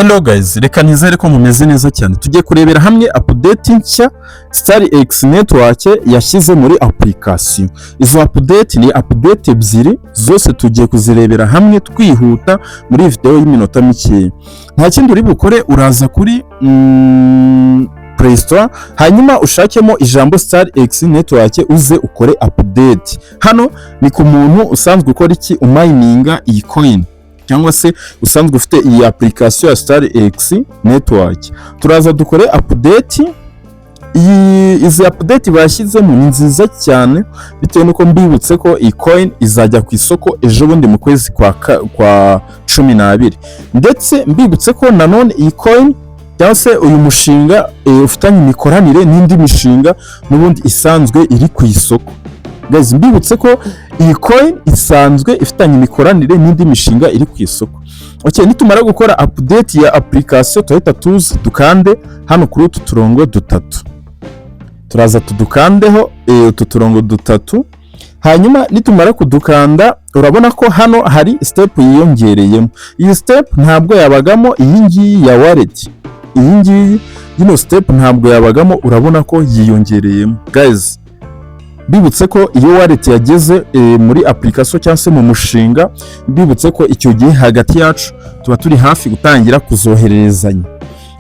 Hello guys, reka nizere ko mumeze neza cyane. Tugiye kurebera hamwe update nshya StarX Network yashyize muri application. Izo update ni update ebyiri zose tugiye kuzirebera hamwe twihuta muri video y'iminota mike. Nta kindi uri bukore, uraza kuri Play Store hanyuma ushakemo ijambo StarX Network uze ukore update. Hano ni ku muntu usanzwe ukora iki, umininga iyi coin cyangwa se usanzwe ufite iyi application ya StarX Network. Turaza dukore update. Izi update bashyizemo ni nziza cyane bitewe nuko mbibutse ko iyi coin izajya ku isoko ejo bundi mu kwezi kwa 12, ndetse mbibutse ko nanone iyi coin cyangwa se uyu mushinga ufitanye imikoranire n'indi mishinga n'ubundi isanzwe iri ku isoko. Guys, mbibutse ko iyi coin isanzwe ifitanye imikoranire n'indi mishinga iri ku isoko. Okay, nitumara gukora update ya application tuhita tuzi dukande hano kuri utu turongo dutatu. Turaza tudukandeho utu turongo dutatu. Hanyuma nitumara kudukanda urabona ko hano hari step yiyongereyemo. Iyi step ntabwo yabagamo iyi ngiyi ya wallet. Iyi ngiyi ino step ntabwo yabagamo, urabona ko yiyongereyemo. Guys, bibutse ko iyo wallet yageze muri application cyangwa se mu mushinga, bibutse ko icyo gihe hagati yacu tuba turi hafi gutangira kuzohererezanya.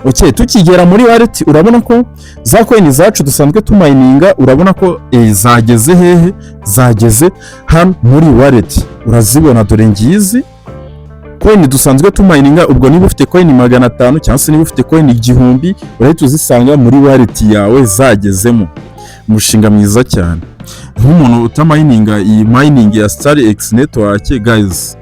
Okay, tukigera muri wallet urabona ko za coin zacu dusanzwe tumininga, urabona ko zageze hehe, zageze hano muri wallet. Urazibona, dore ngizi coin dusanzwe tumininga. Ubwo niba ufite coin 500 cyangwa se niba ufite coin 1000 urahita uzisanga muri wallet yawe zagezemo. Umushinga mwiza cyane. Nk'umuntu utamininga iyi mining ya StarX Network, guys,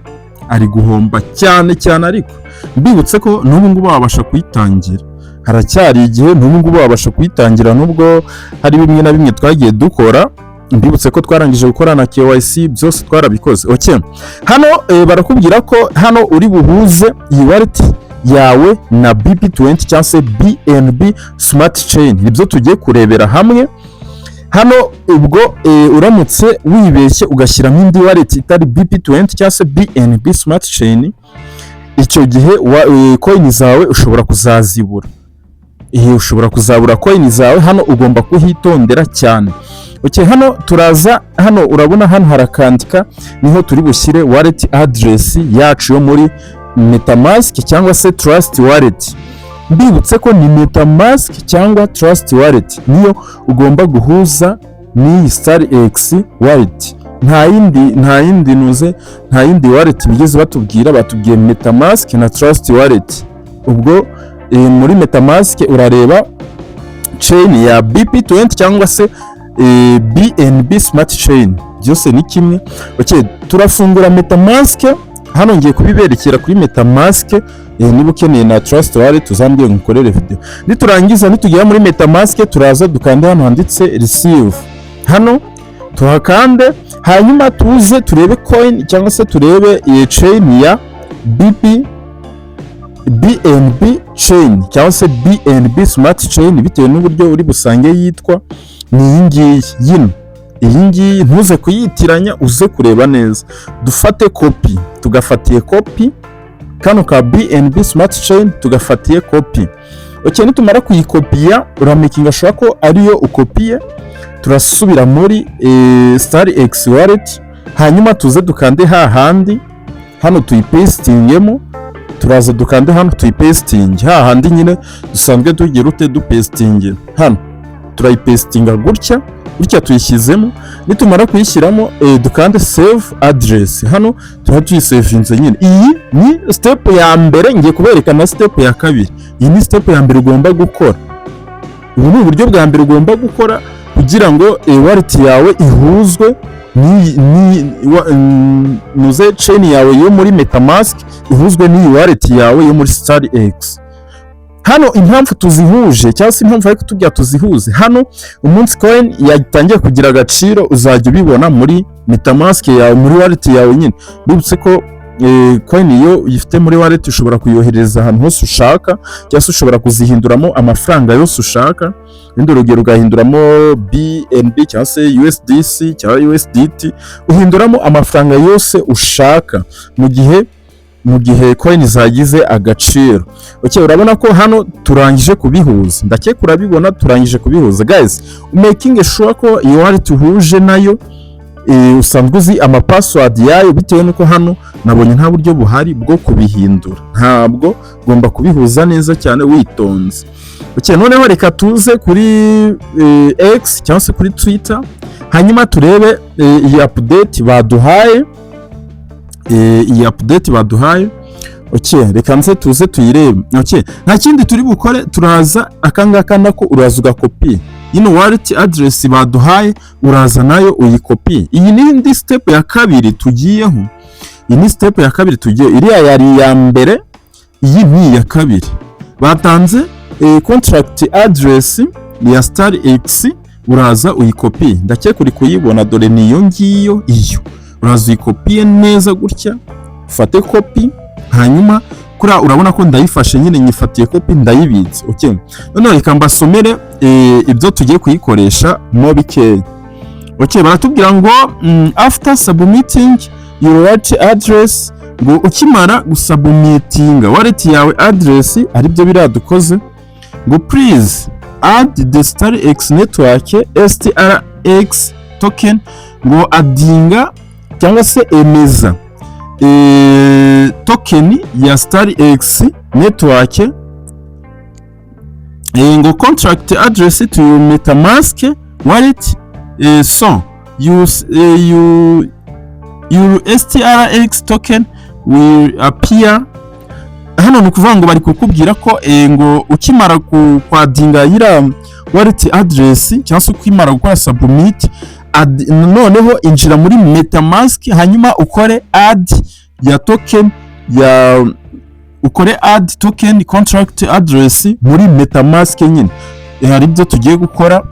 ari guhomba cyane cyane, ariko mbibutse ko n'ubu ngubu babasha kuyitangira. Haracyari igihe, n'ubu ngubu babasha kuyitangira nubwo hari bimwe na bimwe twagiye dukora. Mbibutse ko twarangije gukora na KYC, byose twarabikoze. Okay, hano barakubwira ko hano uri buhuze iyi wallet yawe na BEP20 cyangwa se BNB Smart Chain. Nibyo tugiye kurebera hamwe. Hano ubwo uramutse wibeshye ugashyiramo indi wallet itari BEP20 cyangwa se BNB Smart Chain, icyo gihe coin zawe ushobora kuzazibura. Ushobora kuzabura coin zawe. Hano ugomba kuhitondera cyane. Okay, hano turaza, hano urabona hano harakandika, niho turi bushyire wallet address yacu yo muri MetaMask cyangwa se Trust Wallet. Mbibutse ko ni MetaMask cyangwa Trust Wallet niyo ugomba guhuza ni StarX Wallet. Nta yindi wallet bigeze batubwiye MetaMask na Trust Wallet. Ubwo muri MetaMask urareba chain ya BEP20 cyangwa se BNB Smart Chain, byose ni kimwe. Okay, turafungura MetaMask. Hano ngiye kubiberekera kuri MetaMask. Niba ukeneye na Trust Wallet uzambye ngukorere video. Niturangiza nitugera muri MetaMask turaza dukande hano handitse receive. Hano tuhakande, hanyuma tuze turebe coin cyangwa se turebe chain ya BNB Chain cyangwa se BNB Smart Chain bitewe n'uburyo uri busange yitwa. Ni iyi ngiyi yino. Iyi ngiyi ntuze kuyitiranya, uze kureba neza. Dufate copy, tugafatiye copy kano ka BNB Smart Chain, tugafatiye copy. Okay, nitumara kuyikopiya uramakinga sure ko ariyo ukopiye. Turasubira muri StarX Wallet, hanyuma tuze dukande hahandi hano tuyipastingemo. Turaza dukande hano tuyipasting hahandi nyine dusanzwe tugira ute dupasting. Hano turayipastinga gutya tuyishyizemo. Nitumara kuyishyiramo dukande save address. Hano tuyisavinze nyine. Iyi ni step ya mbere, ngiye kubereka na step ya kabiri. Iyi ni step ya mbere ugomba gukora. Ubu ni uburyo bwa mbere ugomba gukora kugira ngo wallet yawe ihuzwe nuze chain yawe yo muri MetaMask ihuzwe n'iyi wallet yawe yo muri StarX. Hano impamvu tuzihuje cyangwa se impamvu ariko tujya tuzihuze, hano umunsi coin yatangiye kugira agaciro uzajya ubibona muri MetaMask yawe, muri wallet yawe nyine. Bibutse ko coin iyo uyifite muri wallet ushobora kuyohereza ahantu hose ushaka, cyangwa se ushobora kuzihinduramo amafaranga yose ushaka. Indi urugero ugahinduramo BNB cyangwa se USDC cyangwa USDT, uhinduramo amafaranga yose ushaka. Mu gihe mu gihe coin zagize agaciro. Okay, urabona ko hano turangije kubihuza, ndakeka urabibona turangije kubihuza. Guys, making sure ko iyo wallet uhuje nayo usanzwe uzi amapassword yayo, bitewe nuko hano nabonye nta buryo buhari bwo kubihindura, ntabwo ugomba kubihuza neza cyane witonze. Okay, noneho reka tuze kuri X cyangwa se kuri Twitter, hanyuma turebe iyi update baduhaye. Okay, reka nze tuze tuyirebe. Okay, nta kindi turi bukore, turaza akangaka nako uraza ugakopi ino wallet address baduhaye, uraza nayo uyikopi. Iyi ni indi step ya kabiri tugiyeho, iyi ni step ya kabiri tugiye, iriya yari ya mbere, iyi ni ya kabiri. Batanze contract address ya StarX, uraza uyikopi, ndakeka uri kuyibona, dore niyo ngiyo, iyo uraza uyikopiye neza gutya, ufate copy, hanyuma kuri urabona ko ndayifashe nyine, nyifatiye copy ndayibitse. Okay, none reka mbasomere ibyo tugiye kuyikoresha mo bikeya. Okay, baratubwira ngo after submitting your wallet address, ngo ukimara gusubmitinga wallet yawe address, ari byo biradukoze, ngo please add the StarX Network STRX Token, ngo adinga cyangwa se emeza token ya StarX Network, ngo contract address to your MetaMask wallet, so your STRX token will appear. Hano ni ukuvuga ngo bari kukubwira ko ngo ukimara kwadinga yira wallet address cyangwa se ukimara gukora submit, noneho injira muri MetaMask, hanyuma ukore add ya token ya add token contract address muri MetaMask nyine. Hari ibyo tugiye gukora,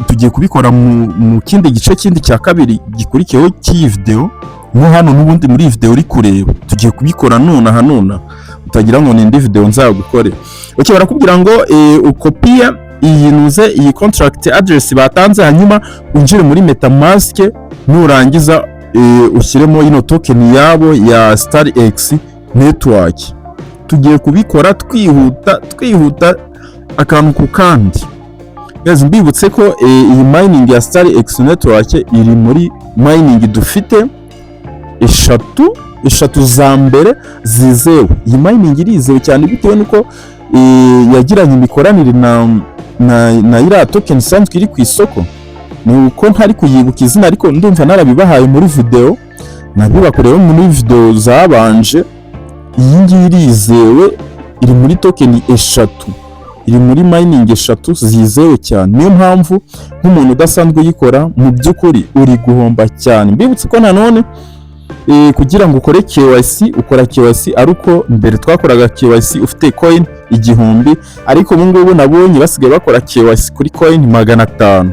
tugiye kubikora mu kindi gice kindi cya kabiri gikurikiyeho cy'iyi video. Nko hano n'ubundi muri video uri kureba, tugiye kubikora none utagira ngo ni indi video nzagukore. Okay, barakubwira ngo ukopia iyi contract address batanze, hanyuma unjire muri MetaMask, nurangiza ushyiremo ino token yabo ya StarX Network. Tugiye kubikora twihuta akantu ku kandi. Guys, mbibutse ko iyi mining ya StarX Network iri muri mining dufite eshatu za mbere zizewe. Iyi mining irizewe cyane bitewe nuko yagiranye imikoranire na iriya token isanzwe iri ku isoko. Ni uko ntari kuyibuka izina, ariko ndumva narabibahaye muri video, nabibakorewe muri video zabanje. Iyi ngiyi irizewe, iri muri token eshatu, iri muri mining eshatu zizewe cyane. Niyo mpamvu nk'umuntu udasanzwe uyikora mu by'ukuri uri guhomba cyane. Mbibutse ko nanone kugira ngo ukore KYC, ukora KYC ari uko mbere twakoraga KYC ufite coin 1000, ariko ubu ngubu nabonye basigaye bakora KYC kuri coin 500.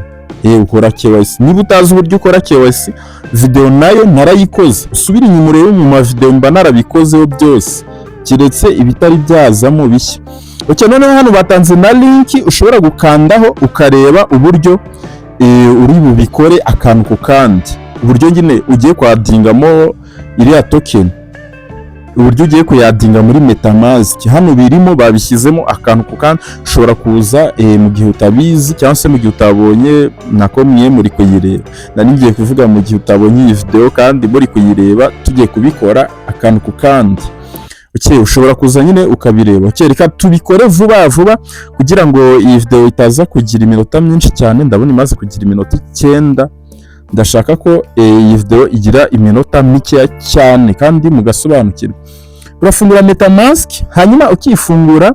Ukora KYC. Niba utazi uburyo ukora KYC, video nayo narayikoze, usubira inyuma urebe mu ma video mba narabikozeho byose, kiretse ibitari byazamo bishya. Okay, noneho hano batanze na link ushobora gukandaho ukareba uburyo uri bubikore akantu ku kandi, uburyo nyine ugiye kwadingamo iriya token, uburyo ugiye kuyadinga muri MetaMask. Hano birimo babishyizemo akantu ku kandi, ushobora kuza mu gihe utabizi cyangwa se mu gihe utabonye nako muri kuyireba. Nari ngiye kuvuga mu gihe utabonye iyi video kandi muri kuyireba, tugiye kubikora akantu ku kandi. Okay, ushobora kuza nyine ukabireba. Okay, reka tubikore vuba kugira ngo iyi video itaza kugira iminota myinshi cyane. Ndabona imaze kugira iminota 9. Ndashaka ko iyi video igira iminota mike cyane kandi mugasobanukirwa. Urafungura MetaMask, hanyuma ukifungura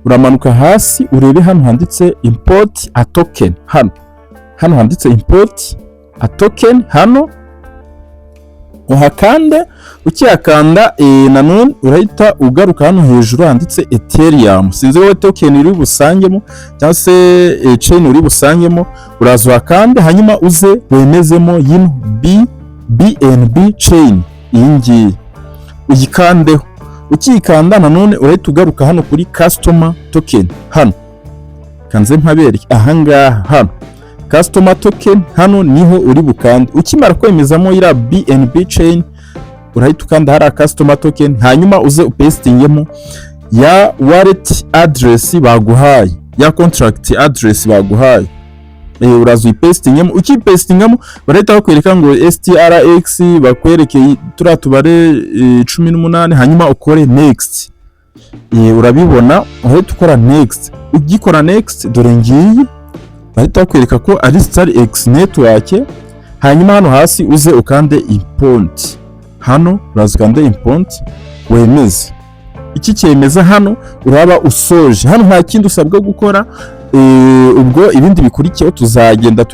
uramanuka hasi urebe hano handitse import a token. Hano handitse import a token, hano uhakande. Ukiyakanda nanone urahita ugaruka hano hejuru handitse Ethereum. Sinzi wowe token uri busangemo cyangwa se chain uri busangemo, uraza uhakande, hanyuma uze wemezemo yino BNB chain. Iyi ngiyi uyikandeho. Ukiyikanda nanone urahita ugaruka hano kuri customer token. Hano kanze mpabereke ahangaha, hano customer token, hano niho uri bukande. Ukimara kwemezamo ira BNB chain, urahita ukanda hari customer token, hanyuma uze upastingemo ya wallet address baguhaye, ya contract address baguhaye. Uraza uyipastingemo, ukipastingamo barahita bakwereka ngo STRX, bakwereke turiya tubare 18, hanyuma ukore next. Urabibona, urahita ukora next. Ugikora next, dore ngiyi bahita bakwereka ko ari StarX Network, hanyuma hano hasi uze ukande import. Hano uraza ukande import, wemeze. Iki cyemeza hano uraba usoje. Hano nta kindi usabwa gukora. Ubwo ibindi bikurikiyeho tuzagenda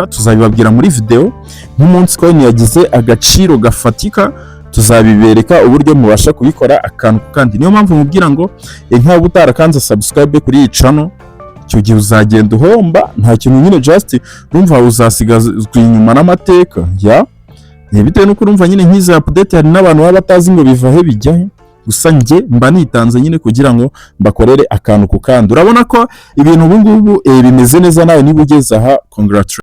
tuzabibabwira muri video. Nk'umunsi coin yagize agaciro gafatika, tuzabibereka uburyo mubasha kubikora akantu kandi. Niyo mpamvu mubwira ngo nk'abo utarakanze subscribe kuri iyi channel, icyo gihe uzagenda uhomba, nta kintu nyine, just urumva uzasigazwa inyuma n'amateka ya bitewe nuko urumva nyine nk'izi update hari n'abantu baba batazi ngo biva he bijya he. Gusa njye mba nitanze nyine kugira ngo mbakorere akantu ku kandi. Urabona ko ibintu ubu ngubu bimeze neza, nawe niba ugeze aha, congratulations.